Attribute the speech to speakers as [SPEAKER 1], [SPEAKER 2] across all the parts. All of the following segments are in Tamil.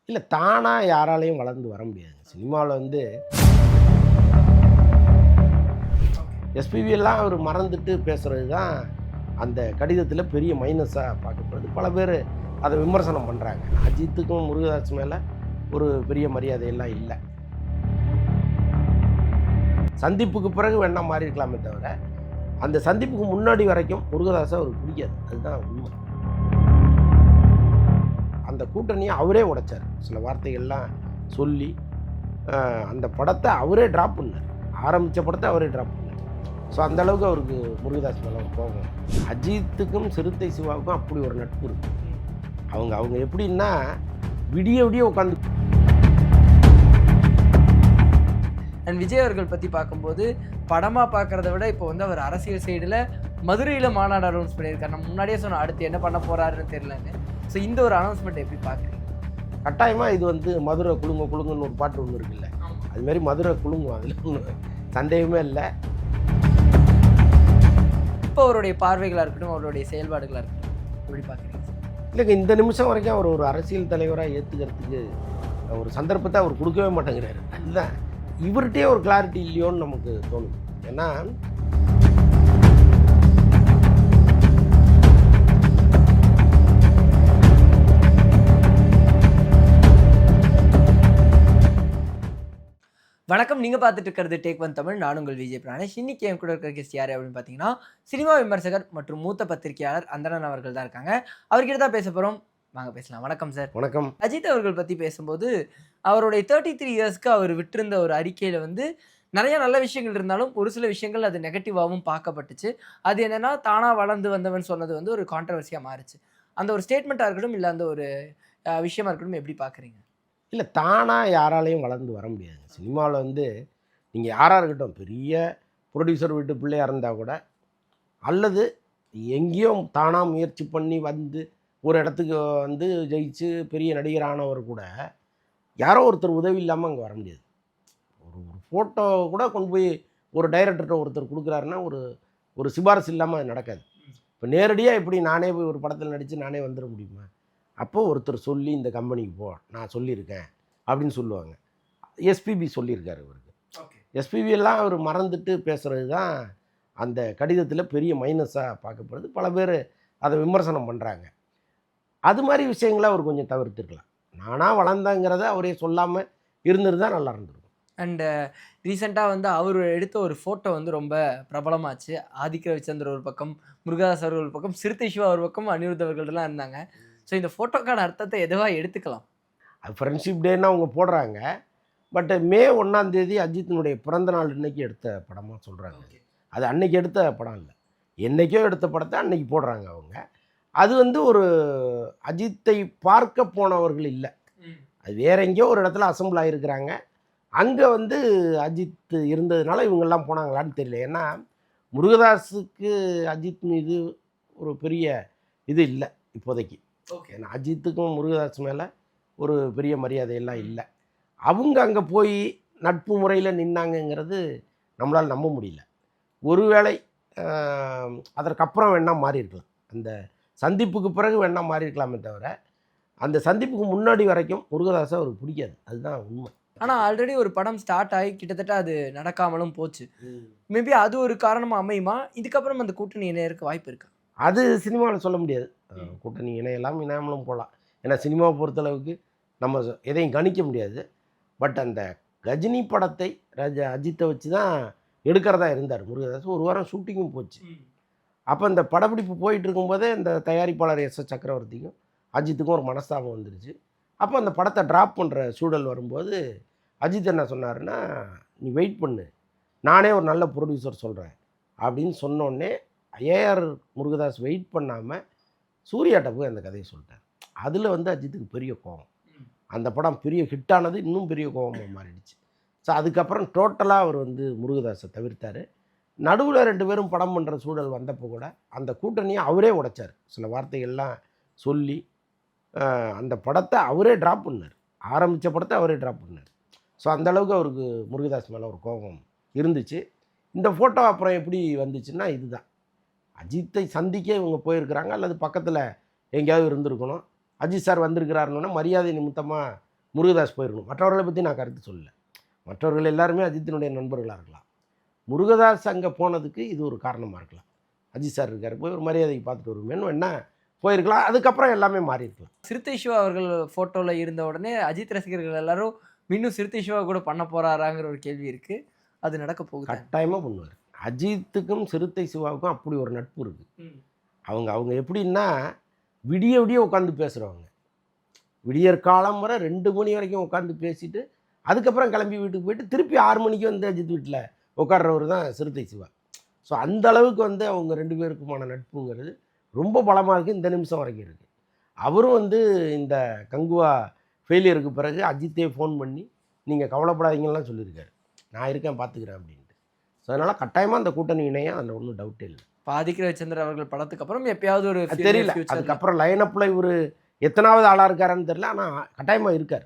[SPEAKER 1] இல்லை தானாக யாராலையும் வளர்ந்து வர முடியாது சினிமாவில் வந்து. எஸ்பிபி எல்லாம் அவர் மறந்துட்டு பேசுகிறது தான் அந்த கடிதத்தில் பெரிய மைனஸாக பார்க்கப்படுது. பல பேர் அதை விமர்சனம் பண்ணுறாங்க. அஜித்துக்கும் முருகதாஸ் மேலே ஒரு பெரிய மரியாதையெல்லாம் இல்லை. சந்திப்புக்கு பிறகு வேணால் மாறி இருக்கலாமே தவிர அந்த சந்திப்புக்கு முன்னாடி வரைக்கும் முருகதாஸை அவருக்கு பிடிக்காது. அதுதான் உண்மை. அந்த கூட்டணியை அவரே உடைச்சார். சில வார்த்தைகள்லாம் சொல்லி அந்த படத்தை அவரே ட்ராப் பண்ணார். ஆரம்பித்த படத்தை அவரே ட்ராப் பண்ணார். ஸோ அந்தளவுக்கு அவருக்கு முருகதாஸ் மேலே போகும். அஜித்துக்கும் சிறுத்தை சிவாவுக்கும் அப்படி ஒரு நட்பு இருக்குது. அவங்க எப்படின்னா விடிய விடிய உட்காந்து.
[SPEAKER 2] அண்ட் விஜய் அவர்கள் பற்றி பார்க்கும்போது படமாக பார்க்குறத விட இப்போ வந்து அவர் அரசியல் சைடில் மதுரையில் மாநாடு அனௌன்ஸ் பண்ணியிருக்காரு. நம்ம முன்னாடியே சொன்னோம் அடுத்து என்ன பண்ண போகிறாருன்னு தெரியலன்னு. ஸோ இந்த ஒரு அனௌன்ஸ்மெண்ட் எப்படி பார்க்குறீங்க?
[SPEAKER 1] கட்டாயமாக இது வந்து மதுரை குலுங்க குலுங்குன்னு ஒரு பாட்டு ஒன்று இருக்குல்ல, அதுமாரி மதுரை குலுங்கும். அதில் ஒன்றும் சந்தேகமே இல்லை.
[SPEAKER 2] இப்போ அவருடைய பார்வைகளாக இருக்கட்டும், அவருடைய செயல்பாடுகளாக இருக்கட்டும், எப்படி பார்க்குறீங்க?
[SPEAKER 1] இல்லைங்க, இந்த நிமிஷம் வரைக்கும் அவர் ஒரு அரசியல் தலைவராக ஏற்றுக்கிறதுக்கு ஒரு சந்தர்ப்பத்தை அவர் கொடுக்கவே மாட்டேங்கிறாரு. அதுதான் இவர்கிட்டே ஒரு கிளாரிட்டி இல்லையோன்னு நமக்கு தோணுது. ஏன்னா
[SPEAKER 2] வணக்கம், நீங்கள் பார்த்துட்டு இருக்கிறது டேக் ஒன் தமிழ். நான் உங்கள் விஜய் பிராணேஷ். இன்னைக்கு என் கூட இருக்கிற கெஸ்ட் யார் அப்படின்னு பார்த்தீங்கன்னா சினிமா விமர்சகர் மற்றும் மூத்த பத்திரிகையாளர் அந்தணன் அவர்கள் தான் இருக்காங்க. அவர்கிட்ட தான் பேச போகிறோம். வாங்க பேசலாம். வணக்கம் சார்.
[SPEAKER 1] வணக்கம்.
[SPEAKER 2] அஜித் அவர்கள் பற்றி பேசும்போது அவருடைய 33 இயர்ஸ்க்கு அவர் விட்டிருந்த ஒரு அறிக்கையில் வந்து நிறைய நல்ல விஷயங்கள் இருந்தாலும் ஒரு சில விஷயங்கள் அது நெகட்டிவாகவும் பார்க்கப்பட்டுச்சு. அது என்னென்னா தானாக வளர்ந்து வந்தவன் சொன்னது வந்து ஒரு கான்ட்ரவர்சியாக மாறிச்சு. அந்த ஒரு ஸ்டேட்மெண்ட்டாக இருக்கட்டும், இல்லை அந்த ஒரு விஷயமா இருக்கட்டும், எப்படி பார்க்குறீங்க?
[SPEAKER 1] இல்லை தானாக யாராலையும் வளர்ந்து வர முடியாது சினிமாவில் வந்து. நீங்கள் யாராக இருக்கட்டும், பெரிய ப்ரொடியூசர் வீட்டு பிள்ளையாக இருந்தால் கூட, அல்லது எங்கேயோ தானாக முயற்சி பண்ணி வந்து ஒரு இடத்துக்கு வந்து ஜெயிச்சு பெரிய நடிகரானவர் கூட யாரோ ஒருத்தர் உதவி இல்லாமல் அங்கே வர முடியாது. ஒரு ஃபோட்டோ கூட கொண்டு போய் ஒரு டைரக்டர்கிட்ட ஒருத்தர் கொடுக்குறாருன்னா ஒரு சிபாரிசு இல்லாமல் அது நடக்காது. இப்போ நேரடியாக எப்படி நானே போய் ஒரு படத்தில் நடித்து நானே வந்துட முடியுமா? அப்போது ஒருத்தர் சொல்லி இந்த கம்பெனிக்கு போ, நான் சொல்லியிருக்கேன் அப்படின்னு சொல்லுவாங்க. எஸ்பிபி சொல்லியிருக்காரு இவருக்கு. எஸ்பிபி எல்லாம் அவர் மறந்துட்டு பேசுகிறது தான் அந்த கடிதத்தில் பெரிய மைனஸாக பார்க்கப்படுது. பல பேர் அதை விமர்சனம் பண்ணுறாங்க. அது மாதிரி விஷயங்களை அவர் கொஞ்சம் தவிர்த்துருக்கலாம். நானாக வளர்ந்தேங்கிறத அவரே சொல்லாமல் இருந்திருந்தா நல்லா இருந்திருக்கும்.
[SPEAKER 2] அண்டு ரீசெண்டாக வந்து அவர் எடுத்த ஒரு ஃபோட்டோ வந்து ரொம்ப பிரபலமாச்சு. ஆதிக்க ரவிச்சந்திரன் ஒரு பக்கம், முருகதாஸ் அவர்கள் ஒரு பக்கம், சிறுத்தை சிவா ஒரு பக்கம், அனிருத் அவர்கள்லாம் இருந்தாங்க. ஸோ இந்த ஃபோட்டோக்கான அர்த்தத்தை எதுவாக எடுத்துக்கலாம்? அது
[SPEAKER 1] ஃப்ரெண்ட்ஷிப் டேன்னு அவங்க போடுறாங்க. பட் மே 1 அஜித்தினுடைய பிறந்த நாள் இன்னைக்கு எடுத்த படமாக சொல்கிறாங்க. அது அன்னைக்கு எடுத்த படம் இல்லை, என்றைக்கோ எடுத்த படத்தை அன்னைக்கு போடுறாங்க அவங்க. அது வந்து ஒரு அஜித்தை பார்க்க போனவர்கள் இல்லை, அது வேற எங்கேயோ ஒரு இடத்துல அசம்பிள் ஆகிருக்கிறாங்க. அங்கே வந்து அஜித் இருந்ததுனால இவங்கெல்லாம் போனாங்களான்னு தெரியல. ஏன்னா முருகதாஸுக்கு அஜித் மீது ஒரு பெரிய இது இல்லை இப்போதைக்கு. ஏன்னா அஜித்துக்கும் முருகதாஸ் மேலே ஒரு பெரிய மரியாதையெல்லாம் இல்லை. அவங்க அங்கே போய் நட்பு முறையில் நின்னாங்கங்கிறது நம்மளால் நம்ப முடியல. ஒருவேளை அதற்கப்புறம் வேணால் மாறி இருக்கலாம், அந்த சந்திப்புக்கு பிறகு வேணால் மாறி இருக்கலாமே தவிர அந்த சந்திப்புக்கு முன்னாடி வரைக்கும் முருகதாஸை அவருக்கு பிடிக்காது. அதுதான் உண்மை.
[SPEAKER 2] ஆனால் ஆல்ரெடி ஒரு படம் ஸ்டார்ட் ஆகி கிட்டத்தட்ட அது நடக்காமலும் போச்சு. மேபி அது ஒரு காரணமாக அமையுமா? இதுக்கப்புறம் அந்த கூட்டணி இணையருக்கு வாய்ப்பு இருக்கா?
[SPEAKER 1] அது சினிமாவில் சொல்ல முடியாது. கூட்டணி இணையெல்லாம் இணையாமலும் போகலாம். ஏன்னா சினிமாவை பொறுத்தளவுக்கு நம்ம எதையும் கணிக்க முடியாது. பட் அந்த கஜினி படத்தை அஜித்தை வச்சு தான் எடுக்கிறதா இருந்தார் முருகதாஸ். ஒரு வாரம் ஷூட்டிங்கும் போச்சு. அப்போ இந்த படப்பிடிப்பு போயிட்டு இருக்கும்போதே இந்த தயாரிப்பாளர் எஸ் சக்கரவர்த்திக்கும் அஜித்துக்கும் ஒரு மனஸ்தாபம் வந்துருச்சு. அப்போ அந்த படத்தை ட்ராப் பண்ணுற சூழல் வரும்போது அஜித் என்ன சொன்னார்னா, நீ வெயிட் பண்ணு, நானே ஒரு நல்ல ப்ரொடியூசர் சொல்கிறேன் அப்படின்னு சொன்னோடனே ஏஆர் முருகதாஸ் வெயிட் பண்ணாமல் சூர்யாட்ட போய் அந்த கதையை சொல்லிட்டார். அதில் வந்து அஜித்துக்கு பெரிய கோபம். அந்த படம் பெரிய ஹிட்டானது இன்னும் பெரிய கோபமாக மாறிடுச்சு. ஸோ அதுக்கப்புறம் டோட்டலாக அவர் வந்து முருகதாஸை தவிர்த்தார். நடுவில் 2 பேரும் படம் பண்ணுற சூழல் வந்தப்போ கூட அந்த கூட்டணியை அவரே உடைச்சார். சில வார்த்தைகள்லாம் சொல்லி அந்த படத்தை அவரே ட்ராப் பண்ணார். ஆரம்பித்த படத்தை அவரே ட்ராப் பண்ணார். ஸோ அந்தளவுக்கு அவருக்கு முருகதாஸ் மேலே ஒரு கோபம் இருந்துச்சு. இந்த ஃபோட்டோ அப்புறம் எப்படி வந்துச்சுன்னா, இதுதான் அஜித்தை சந்திக்க இவங்க போயிருக்கிறாங்க, அல்லது பக்கத்தில் எங்கேயாவது இருந்திருக்கணும். அஜித் சார் வந்திருக்கிறாருன்னா மரியாதை நிமித்தமாக முருகதாஸ் போயிருக்கணும். மற்றவர்களை பற்றி நான் கருத்து சொல்லல. மற்றவர்கள் எல்லாருமே அஜித்தினுடைய நண்பர்களாக இருக்கலாம். முருகதாஸ் அங்கே போனதுக்கு இது ஒரு காரணமாக இருக்கலாம். அஜித் சார் இருக்கார், போய் ஒரு மரியாதைக்கு பார்த்துட்டு வருவேன்னு என்ன போயிருக்கலாம். அதுக்கப்புறம் எல்லாமே மாறி இருக்கலாம்.
[SPEAKER 2] சிறுத்தை சிவா அவர்கள் ஃபோட்டோவில் இருந்த உடனே அஜித் ரசிகர்கள் எல்லாரும் இன்னும் சிறுத்தை சிவா கூட பண்ண போகிறாராங்கிற ஒரு கேள்வி இருக்குது. அது நடக்க போகுது.
[SPEAKER 1] கட்டாயமாக பண்ணுவார். அஜித்துக்கும் சிறுத்தை சிவாவுக்கும் அப்படி ஒரு நட்பு இருக்குது. அவங்க எப்படின்னா விடிய விடிய உட்காந்து பேசுகிறவங்க. விடியற் காலம் வரை 2 மணி வரைக்கும் உட்காந்து பேசிட்டு அதுக்கப்புறம் கிளம்பி வீட்டுக்கு போயிட்டு திருப்பி 6 மணிக்கு வந்து அஜித் வீட்டில் உட்கார்றவர் தான் சிறுத்தை சிவா. ஸோ அந்த அளவுக்கு வந்து அவங்க 2 பேருக்குமான நட்புங்கிறது ரொம்ப பலமாக இருக்குது. இந்த நிமிஷம் வரைக்கும் இருக்குது. அவரும் வந்து இந்த கங்குவா ஃபெயிலியருக்கு பிறகு அஜித்தே ஃபோன் பண்ணி நீங்கள் கவலைப்படாதீங்கலாம் சொல்லியிருக்காரு. நான் இருக்கேன் பார்த்துக்கிறேன் அப்படின்ட்டு. ஸோ அதனால் கட்டாயமாக அந்த கூட்டணி இணையம் அதில் ஒன்றும் டவுட்டே இல்லை.
[SPEAKER 2] ஆதித்ய ரவிச்சந்திரன் அவர்கள் படத்துக்கு அப்புறம் எப்பயாவது ஒரு
[SPEAKER 1] தெரியல, அதுக்கப்புறம் லைனப்பில் இவர் எத்தனாவது ஆளாக இருக்காருன்னு தெரியல, ஆனால் கட்டாயமாக இருக்கார்.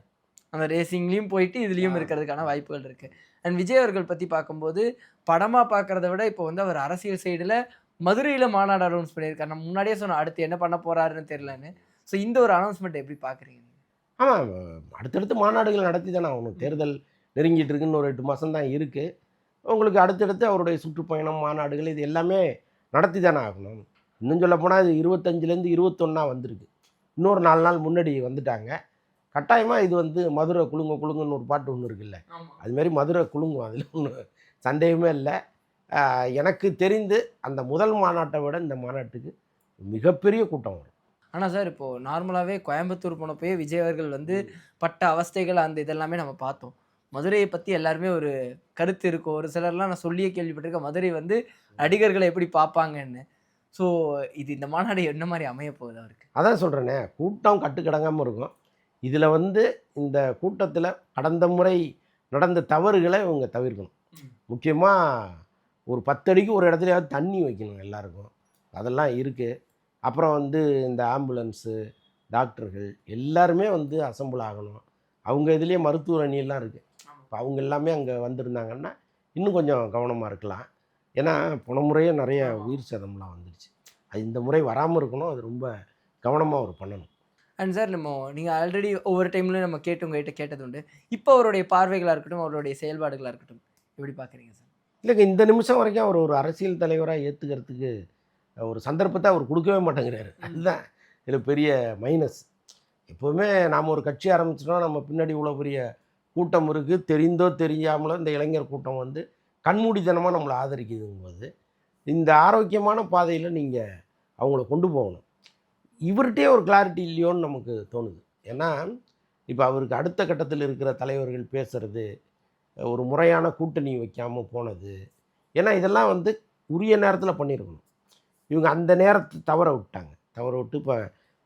[SPEAKER 2] அந்த ரேசிங்லேயும் போயிட்டு இதுலேயும் இருக்கிறதுக்கான வாய்ப்புகள் இருக்குது. அண்ட் விஜய் அவர்கள் பற்றி பார்க்கும்போது படமாக பார்க்குறத விட இப்போ வந்து அவர் அரசியல் சைடில் மதுரையில் மாநாடு அனௌன்ஸ் பண்ணியிருக்காரு. நம்ம முன்னாடியே சொன்னோம் அடுத்து என்ன பண்ண போகிறாருன்னு தெரியலன்னு. ஸோ இந்த ஒரு அனௌன்ஸ்மெண்ட் எப்படி பார்க்குறீங்க?
[SPEAKER 1] ஆமாம், அடுத்தடுத்து மாநாடுகள் நடத்தி தானே ஆகணும். தேர்தல் நெருங்கிட்டு இருக்குன்னு ஒரு 8 மாதம் தான் இருக்குது. உங்களுக்கு அடுத்தடுத்து அவருடைய சுற்றுப்பயணம், மாநாடுகள் இது எல்லாமே நடத்தி தானே ஆகணும். இன்னும் சொல்ல போனால் இது 25லேருந்து 21 வந்திருக்கு. இன்னொரு 4 நாள் முன்னாடி வந்துட்டாங்க. கட்டாயமாக இது வந்து மதுரை குலுங்க குலுங்குன்னு ஒரு பாட்டு ஒன்று இருக்குல்ல, அதுமாரி மதுரை குலுங்கும், அதில் ஒன்று சந்தேகமே இல்லை. எனக்கு தெரிந்து அந்த முதல் மாநாட்டை விட இந்த மாநாட்டுக்கு மிகப்பெரிய கூட்டம் வரும்.
[SPEAKER 2] ஆனால் சார் இப்போது நார்மலாகவே கோயம்புத்தூர் போனப்போயே விஜய் அவர்கள் வந்து பட்ட அவஸ்தைகள் அந்த இதெல்லாமே நம்ம பார்த்தோம். மதுரையை பற்றி எல்லாருமே ஒரு கருத்து இருக்கும். ஒரு சிலர்லாம் நான் சொல்லியே கேள்விப்பட்டிருக்கேன், மதுரை வந்து நடிகர்களை எப்படி பார்ப்பாங்கன்னு. ஸோ இது இந்த மாநாடு என்ன மாதிரி அமைய போகுது அவருக்கு? அதான்
[SPEAKER 1] சொல்கிறேனே, கூட்டம் கட்டுக்கடங்காமல் இருக்கும். இதில் வந்து இந்த கூட்டத்தில் கடந்த முறை நடந்த தவறுகளை இவங்க தவிர்க்கணும். முக்கியமாக ஒரு 10 அடிக்கு ஒரு இடத்துலையாவது தண்ணி வைக்கணும் எல்லாருக்கும். அதெல்லாம் இருக்குது. அப்புறம் வந்து இந்த ஆம்புலன்ஸு, டாக்டர்கள் எல்லாருமே வந்து அசம்பிள் ஆகணும். அவங்க இதுலேயே மருத்துவ அணியெல்லாம் இருக்குது. இப்போ அவங்க எல்லாமே அங்கே வந்திருந்தாங்கன்னா இன்னும் கொஞ்சம் கவனமாக இருக்கலாம். ஏன்னா போன முறையே நிறைய உயிர் சேதம்லாம் வந்துருச்சு. அது இந்த முறை வராமல் இருக்கணும். அது ரொம்ப கவனமாக அவர் பண்ணணும்.
[SPEAKER 2] அண்ட் சார் நீங்கள் ஆல்ரெடி ஒவ்வொரு டைம்லையும் நம்ம உங்ககிட்ட கேட்டது உண்டு. இப்போ அவருடைய பார்வைகளாக இருக்கட்டும், அவருடைய செயல்பாடுகளாக இருக்கட்டும், எப்படி பார்க்குறீங்க சார்?
[SPEAKER 1] இல்லைங்க, இந்த நிமிஷம் வரைக்கும் அவர் ஒரு அரசியல் தலைவராக ஏற்றுக்கிறதுக்கு ஒரு சந்தர்ப்பத்தை அவர் கொடுக்கவே மாட்டேங்கிறாரு. அதுதான் இதில் பெரிய மைனஸ். எப்போவுமே நாம் ஒரு கட்சி ஆரம்பிச்சிட்டோம், நம்ம பின்னாடி இவ்வளோ பெரிய கூட்டம் இருக்குது, தெரிந்தோ தெரியாமலோ இந்த இளைஞர் கூட்டம் வந்து கண்மூடித்தனமாக நம்மளை ஆதரிக்குதுங்கும்போது இந்த ஆரோக்கியமான பாதையில் நீங்கள் அவங்கள கொண்டு போகணும். இவர்கிட்டே ஒரு கிளாரிட்டி இல்லையோன்னு நமக்கு தோணுது. ஏன்னா இப்போ அவருக்கு அடுத்த கட்டத்தில் இருக்கிற தலைவர்கள் பேசுகிறது, ஒரு முறையான கூட்டணி வைக்காமல் போனது, ஏன்னா இதெல்லாம் வந்து உரிய நேரத்தில் பண்ணியிருக்கணும். இவங்க அந்த நேரத்தை தவற விட்டு இப்போ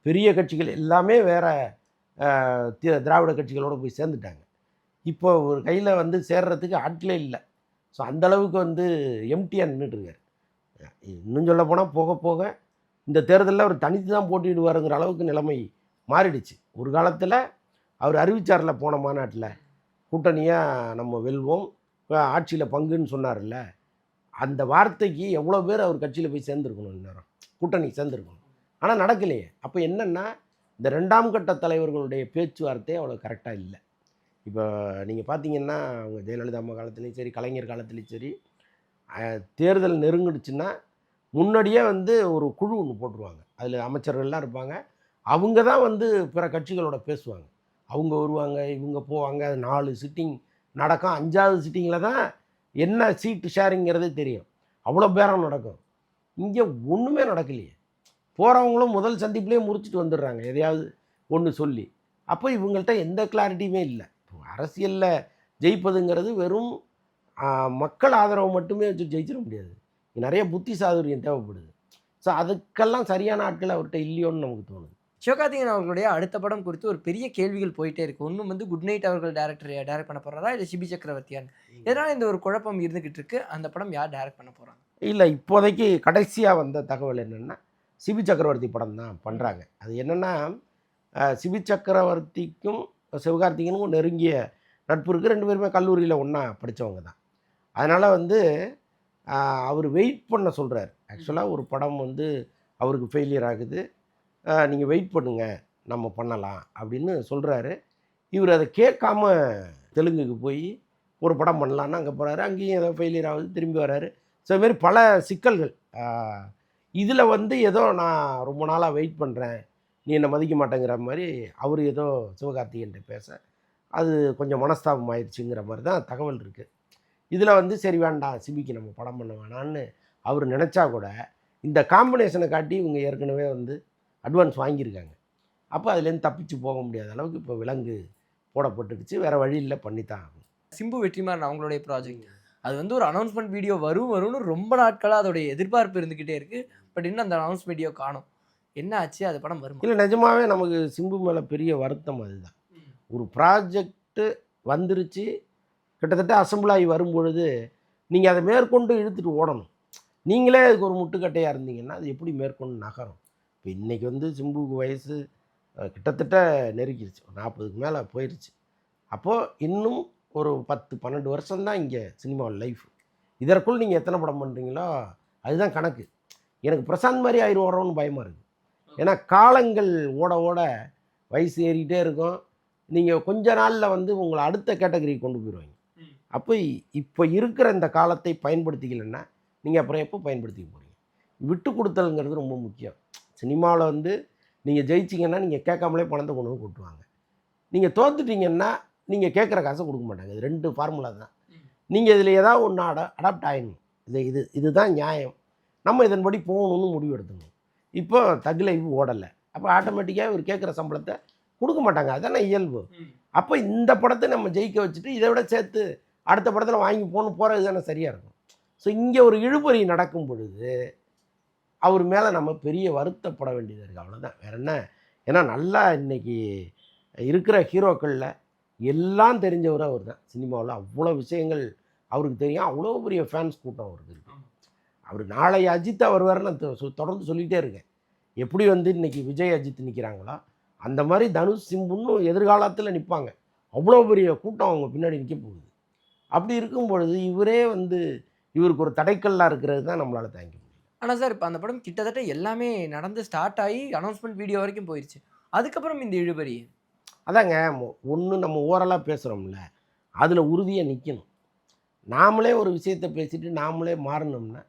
[SPEAKER 1] பெரிய கட்சிகள் எல்லாமே வேறு திராவிட கட்சிகளோடு போய் சேர்ந்துட்டாங்க. இப்போ ஒரு கையில் வந்து சேர்றதுக்கு ஆட்களே இல்லை. ஸோ அந்தளவுக்கு வந்து எம்டியாக நின்றுட்டுருக்கார். இன்னும் சொல்ல போனால் போக போக இந்த தேர்தலில் அவர் தனித்து தான் போட்டியிடுவாருங்கிற அளவுக்கு நிலைமை மாறிடுச்சு. ஒரு காலத்தில் அவர் அறிவிச்சார்ல போன மாநாட்டில் கூட்டணியாக நம்ம வெல்வோம், ஆட்சியில் பங்குன்னு சொன்னார்ல, அந்த வார்த்தைக்கு எவ்வளோ பேர் அவர் கட்சியில் போய் சேர்ந்துருக்கணும், இந்நேரம் கூட்டணி சேர்ந்துருக்கணும். ஆனால் நடக்கலையே. அப்போ என்னென்னா இந்த 2ஆம் கட்ட தலைவர்களுடைய பேச்சுவார்த்தை அவ்வளோ கரெக்டாக இல்லை. இப்போ நீங்கள் பார்த்தீங்கன்னா அவங்க ஜெயலலிதா அம்மா காலத்துலேயும் சரி, கலைஞர் காலத்துலேயும் சரி, தேர்தல் நெருங்கிடுச்சுன்னா முன்னாடியே வந்து ஒரு குழு ஒன்று போட்டுருவாங்க. அதில் அமைச்சர்கள்லாம் இருப்பாங்க. அவங்க தான் வந்து பிற கட்சிகளோட பேசுவாங்க. அவங்க வருவாங்க, இவங்க போவாங்க. அது 4 சிட்டிங் நடக்கும். 5வது சிட்டிங்கில் தான் என்ன சீட்டு ஷேரிங்கிறதே தெரியும். அவ்வளோ பேரம் நடக்கும். இங்கே ஒன்றுமே நடக்கலையே. போகிறவங்களும் முதல் சந்திப்புலேயே முறிச்சிட்டு வந்துடுறாங்க எதையாவது ஒன்று சொல்லி. அப்போ இவங்கள்ட்ட எந்த கிளாரிட்டியுமே இல்லை. அரசியலில் ஜெயிப்பதுங்கிறது வெறும் மக்கள் ஆதரவு மட்டுமே வச்சு ஜெயிச்சிட முடியாது. நிறைய புத்தி சாதுரியம் தேவைப்படுது. ஸோ அதுக்கெல்லாம் சரியான ஆட்கள் அவர்கிட்ட இல்லையோன்னு நமக்கு தோணுது.
[SPEAKER 2] சிவகார்த்திகேயன் அவர்களுடைய அடுத்த படம் குறித்து ஒரு பெரிய கேள்விகள் போயிட்டே இருக்குது. ஒன்றும் வந்து குட் நைட் அவர்கள் டைரக்ட் பண்ண போகிறாரா, இல்லை சிபி சக்கரவர்த்தியான்னு? இதனால் இந்த ஒரு குழப்பம் இருந்துக்கிட்டு இருக்கு. அந்த படம் யார் டைரக்ட் பண்ண போகிறாங்க?
[SPEAKER 1] இல்லை, இப்போதைக்கு கடைசியாக வந்த தகவல் என்னென்னா சிபி சக்கரவர்த்தி படம் தான் பண்ணுறாங்க. அது என்னென்னா சிபி சக்கரவர்த்திக்கும் சிவகார்த்திகேயனுக்கும் நெருங்கிய நட்பு இருக்குது. 2 பேருமே கல்லூரியில் ஒன்றா படித்தவங்க தான். அதனால் வந்து அவர் வெயிட் பண்ண சொல்கிறார். ஆக்சுவலாக ஒரு படம் வந்து அவருக்கு ஃபெயிலியர் ஆகுது, நீங்கள் வெயிட் பண்ணுங்கள், நம்ம பண்ணலாம் அப்படின்னு சொல்கிறாரு. இவர் அதை கேட்காம தெலுங்குக்கு போய் ஒரு படம் பண்ணலான்னு அங்கே போகிறாரு, அங்கேயும் ஏதோ ஃபெயிலியர் ஆகுது, திரும்பி வராரு. ஸோ இதுமாரி பல சிக்கல்கள். இதில் வந்து ஏதோ நான் ரொம்ப நாளாக வெயிட் பண்ணுறேன், நீ என்னை மதிக்க மாட்டேங்கிற மாதிரி அவர் ஏதோ சிவகார்த்திகேயன்ட்ட பேச அது கொஞ்சம் மனஸ்தாபம் ஆயிடுச்சுங்கிற மாதிரி தான் தகவல் இருக்குது. இதில் வந்து சரி வேண்டாம், சிபிக்கு நம்ம படம் பண்ண வேணான்னு அவர் நினச்சா கூட இந்த காம்பினேஷனை காட்டி இவங்க ஏற்கனவே வந்து அட்வான்ஸ் வாங்கியிருக்காங்க. அப்போ அதுலேருந்து தப்பிச்சு போக முடியாத அளவுக்கு இப்போ விலங்கு போடப்பட்டுடுச்சு. வேறு வழி இல்லை, பண்ணித்தான் ஆகும்.
[SPEAKER 2] சிம்பு வெற்றிமாறன் அவங்களுடைய ப்ராஜெக்ட் அது வந்து ஒரு அனௌன்ஸ்மெண்ட் வீடியோ வரும்னு ரொம்ப நாட்களாக அதோடைய எதிர்பார்ப்பு இருந்துக்கிட்டே இருக்குது. பட் இன்னும் அந்த அனௌன்ஸ்மெண்ட் வீடியோ காணும். என்ன ஆச்சு, அது படம் வரும்?
[SPEAKER 1] இல்லை, நிஜமாகவே நமக்கு சிம்பு மேலே பெரிய வருத்தம் அதுதான். ஒரு ப்ராஜெக்ட்டு வந்துருச்சு, கிட்டத்தட்ட அசம்பிள் ஆகி வரும்பொழுது நீங்கள் அதை மேற்கொண்டு இழுத்துட்டு ஓடணும். நீங்களே அதுக்கு ஒரு முட்டுக்கட்டையாக இருந்தீங்கன்னா அது எப்படி மேற்கொண்டு நகரும்? இப்போ இன்றைக்கி வந்து சிம்புக்கு வயசு கிட்டத்தட்ட நெருக்கிடுச்சு, 40க்கு மேலே போயிடுச்சு. அப்போது இன்னும் ஒரு 10-12 வருஷம்தான் இங்கே சினிமாவில் லைஃப். இதற்குள் நீங்கள் எத்தனை படம் பண்ணுறீங்களோ அதுதான் கணக்கு. எனக்கு பிரசாந்த் மாதிரி ஆயிடுவோம்னு பயமாக இருக்குது. ஏன்னா காலங்கள் ஓட ஓட வயசு ஏறிக்கிட்டே இருக்கும். நீங்கள் கொஞ்ச நாளில் வந்து உங்களை அடுத்த கேட்டகரிக்கு கொண்டு போயிடுவாங்க. அப்போ இப்போ இருக்கிற இந்த காலத்தை பயன்படுத்திக்கலைன்னா நீங்கள் அப்புறம் எப்போ பயன்படுத்திக்க போகிறீங்க? விட்டு கொடுத்தல்ங்கிறது ரொம்ப முக்கியம். சினிமாவில் வந்து நீங்கள் ஜெயிச்சிங்கன்னா நீங்கள் கேட்காமலே பணத்தை கொண்டு வந்து கொட்டுவாங்க. நீங்கள் தோத்துட்டீங்கன்னா நீங்கள் கேட்குற காசை கொடுக்க மாட்டாங்க. இது 2 ஃபார்முலா தான். நீங்கள் இதில் ஏதாவது ஒன்று அடாப்ட் ஆகிடணும். இதுதான் நியாயம், நம்ம இதன்படி போகணுன்னு முடிவு எடுத்துக்கணும். இப்போ தக் லைஃப் ஓடலை, அப்போ ஆட்டோமேட்டிக்காக இவர் கேட்குற சம்பளத்தை கொடுக்க மாட்டாங்க. அதுதானே இயல்பு. அப்போ இந்த படத்தை நம்ம ஜெயிக்க வச்சுட்டு இதை விட சேர்த்து அடுத்த படத்தில் வாங்கி போகிறது தானே சரியாக இருக்கும். ஸோ இங்கே ஒரு இழுபறி நடக்கும் பொழுது அவர் மேலே நம்ம பெரிய வருத்தப்பட வேண்டியது இருக்குது. அவ்வளோதான், வேறு என்ன. ஏன்னா நல்லா இன்றைக்கி இருக்கிற ஹீரோக்களில் எல்லாம் தெரிஞ்சவர் அவர் தான். சினிமாவில் அவ்வளோ விஷயங்கள் அவருக்கு தெரியும். அவ்வளோ பெரிய ஃபேன்ஸ் கூட்டம் அவருக்கு இருக்குது. அவர் நாளை அஜித் அவர் வேறு நான் தொடர்ந்து சொல்லிகிட்டே இருக்கேன். எப்படி வந்து இன்றைக்கி விஜய் அஜித் நிற்கிறாங்களோ அந்த மாதிரி தனுஷ் சிம்புன்னு எதிர்காலத்தில் நிற்பாங்க. அவ்வளோ பெரிய கூட்டம் அவங்க பின்னாடி நிற்க போகுது. அப்படி இருக்கும் பொழுது இவரே வந்து இவருக்கு ஒரு தடைக்கல்லாக இருக்கிறது தான் நம்மளால் தாங்கிக்க முடியும்.
[SPEAKER 2] ஆனால் சார், இப்போ அந்த படம் கிட்டத்தட்ட எல்லாமே நடந்து ஸ்டார்ட் ஆகி அனௌன்ஸ்மெண்ட் வீடியோ வரைக்கும் போயிடுச்சு. அதுக்கப்புறம் இந்த இழுபறி
[SPEAKER 1] அதாங்க. ஒன்று நம்ம ஓரலாக பேசுகிறோம்ல, அதில் உறுதியாக நிற்கணும். நாமளே ஒரு விஷயத்தை பேசிட்டு நாமளே மாறினோம்னா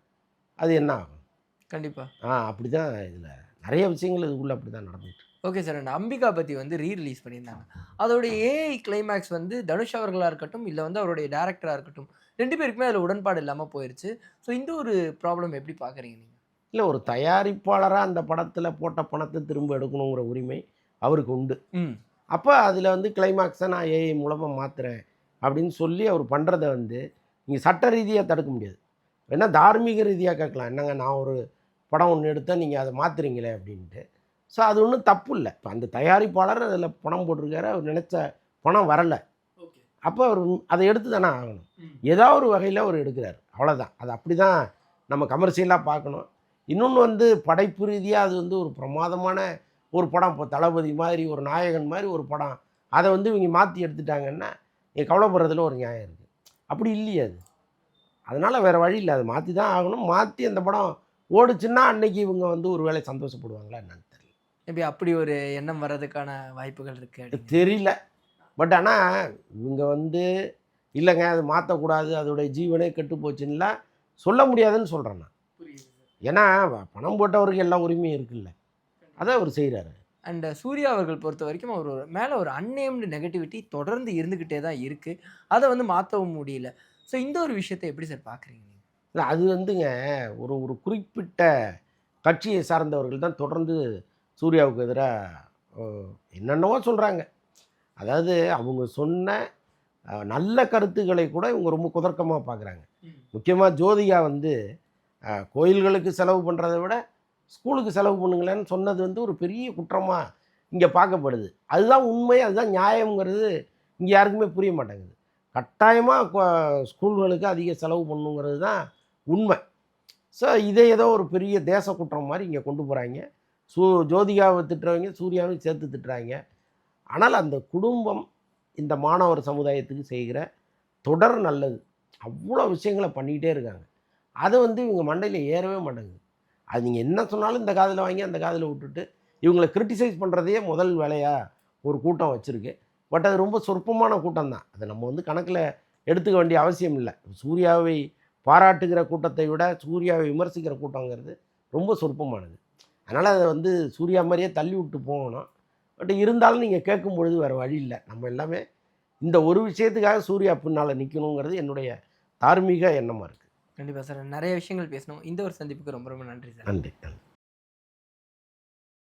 [SPEAKER 1] அது என்ன ஆகும்?
[SPEAKER 2] கண்டிப்பாக
[SPEAKER 1] அப்படி தான் இதில் நிறைய விஷயங்கள் இதுக்குள்ளே அப்படி தான் நடந்துட்டு.
[SPEAKER 2] ஓகே சார், அந்த அம்பிகா பற்றி வந்து ரீரிலீஸ் பண்ணியிருந்தாங்க. அதோடைய ஏஐ கிளைமேக்ஸ் வந்து தனுஷ் அவர்களாக இருக்கட்டும், இல்லை வந்து அவருடைய டேரக்டராக இருக்கட்டும், 2 பேருக்குமே அதில் உடன்பாடு இல்லாமல் போயிடுச்சு. ஸோ இந்த ஒரு ப்ராப்ளம் எப்படி பார்க்குறீங்க நீங்கள்?
[SPEAKER 1] இல்லை, ஒரு தயாரிப்பாளராக அந்த படத்தில் போட்ட பணத்தை திரும்ப எடுக்கணுங்கிற உரிமை அவருக்கு உண்டு. அப்போ அதில் வந்து கிளைமேக்ஸை நான் ஏஐ மூலமாக மாற்றுறேன் அப்படின்னு சொல்லி அவர் பண்ணுறதை வந்து நீங்கள் சட்ட ரீதியாக தடுக்க முடியாது. வேணா தார்மீக ரீதியாக கேட்கலாம், என்னங்க நான் ஒரு படம் ஒன்று எடுத்தேன், நீங்கள் அதை மாற்றுறீங்களே அப்படின்ட்டு. ஸோ அது ஒன்றும் தப்பு இல்லை. இப்போ அந்த தயாரிப்பாளர் அதில் பணம் போட்டிருக்காரு, அவர் நினச்ச பணம் வரலை, அப்போ அவர் அதை எடுத்து தானே ஆகணும். ஏதாவது ஒரு வகையில் அவர் எடுக்கிறார், அவ்வளோதான். அது அப்படி தான் நம்ம கமர்ஷியலாக பார்க்கணும். இன்னொன்று வந்து படைப்பு ரீதியாக அது வந்து ஒரு பிரமாதமான ஒரு படம். இப்போ தளபதி மாதிரி ஒரு நாயகன் மாதிரி ஒரு படம், அதை வந்து இவங்க மாற்றி எடுத்துட்டாங்கன்னா நீங்கள் கவலைப்படுறதுல ஒரு நியாயம் இருக்குது. அப்படி இல்லையே அது. அதனால் வேறு வழி இல்லை, அதை மாற்றி தான் ஆகணும். மாற்றி அந்த படம் ஓடுச்சுன்னா அன்னைக்கு இவங்க வந்து ஒரு வேளை சந்தோஷப்படுவாங்களா என்னன்னு தெரியல.
[SPEAKER 2] எப்படி அப்படி ஒரு எண்ணம் வர்றதுக்கான வாய்ப்புகள் இருக்குது
[SPEAKER 1] தெரியல. பட் ஆனால் இவங்க வந்து இல்லைங்க அது மாற்றக்கூடாது, அதோடைய ஜீவனே கெட்டு போச்சுன்னா சொல்ல முடியாதுன்னு சொல்கிறேன் நான். ஏன்னா பணம் போட்டவருக்கு எல்லா உரிமையும் இருக்குல்ல, அதை அவர் செய்கிறாரு.
[SPEAKER 2] அண்ட் சூர்யா அவர்கள் பொறுத்த வரைக்கும் அவர் மேலே ஒரு அன்னேம்டு நெகட்டிவிட்டி தொடர்ந்து இருந்துக்கிட்டே தான் இருக்குது. அதை வந்து மாற்றவும் முடியல. ஸோ இந்த ஒரு விஷயத்தை எப்படி சார் பார்க்குறீங்க?
[SPEAKER 1] இல்லை, அது வந்துங்க ஒரு குறிப்பிட்ட கட்சியை சார்ந்தவர்கள் தான் தொடர்ந்து சூர்யாவுக்கு எதிராக என்னென்னவோ சொல்கிறாங்க. அதாவது அவங்க சொன்ன நல்ல கருத்துக்களை கூட இவங்க ரொம்ப குதர்க்கமாக பார்க்குறாங்க. முக்கியமாக ஜோதிகா வந்து கோயில்களுக்கு செலவு பண்ணுறதை விட ஸ்கூலுக்கு செலவு பண்ணுங்களேன்னு சொன்னது வந்து ஒரு பெரிய குற்றமாக இங்கே பார்க்கப்படுது. அதுதான் உண்மை, அதுதான் நியாயங்கிறது இங்கே யாருக்குமே புரிய மாட்டேங்குது. கட்டாயமாக ஸ்கூல்களுக்கு அதிக செலவு பண்ணுங்கிறது தான் உண்மை. ஸோ இதை ஏதோ ஒரு பெரிய தேச குற்றம் மாதிரி இங்கே கொண்டு போகிறாங்க. ஜோதிகாவை திட்டுறவங்க சூர்யாவையும் சேர்த்து திட்டுறாங்க. ஆனால் அந்த குடும்பம் இந்த மாணவர் சமுதாயத்துக்கு செய்கிற தொடர் நல்லது, அவ்வளோ விஷயங்களை பண்ணிக்கிட்டே இருக்காங்க. அதை வந்து இவங்க மண்டையில் ஏறவே மாட்டேங்குது. அது நீங்கள் என்ன சொன்னாலும் இந்த காதில் வாங்கி அந்த காதில் விட்டுட்டு இவங்களை கிரிட்டிசைஸ் பண்ணுறதையே முதல் வேலையாக ஒரு கூட்டம் வச்சுருக்கு. பட் அது ரொம்ப சொற்பமான கூட்டம் தான். அதை நம்ம வந்து கணக்கில் எடுத்துக்க வேண்டிய அவசியம் இல்லை. சூர்யாவை பாராட்டுகிற கூட்டத்தை விட சூர்யாவை விமர்சிக்கிற கூட்டங்கிறது ரொம்ப சொற்பமானது. அதனால் அதை வந்து சூர்யா மாதிரியே தள்ளி விட்டு போகணும். பட் இருந்தாலும் நீங்கள் கேட்கும் பொழுது வேறு வழி இல்லை. நம்ம எல்லாமே இந்த ஒரு விஷயத்துக்காக சூர்யா பின்னால் நிற்கணுங்கிறது என்னுடைய தார்மீக எண்ணமாக இருக்குது.
[SPEAKER 2] கண்டிப்பா சார். நிறைய விஷயங்கள் பேசணும். இந்த ஒரு சந்திப்புக்கு ரொம்ப ரொம்ப நன்றி சார்.
[SPEAKER 1] நன்றி நன்றி.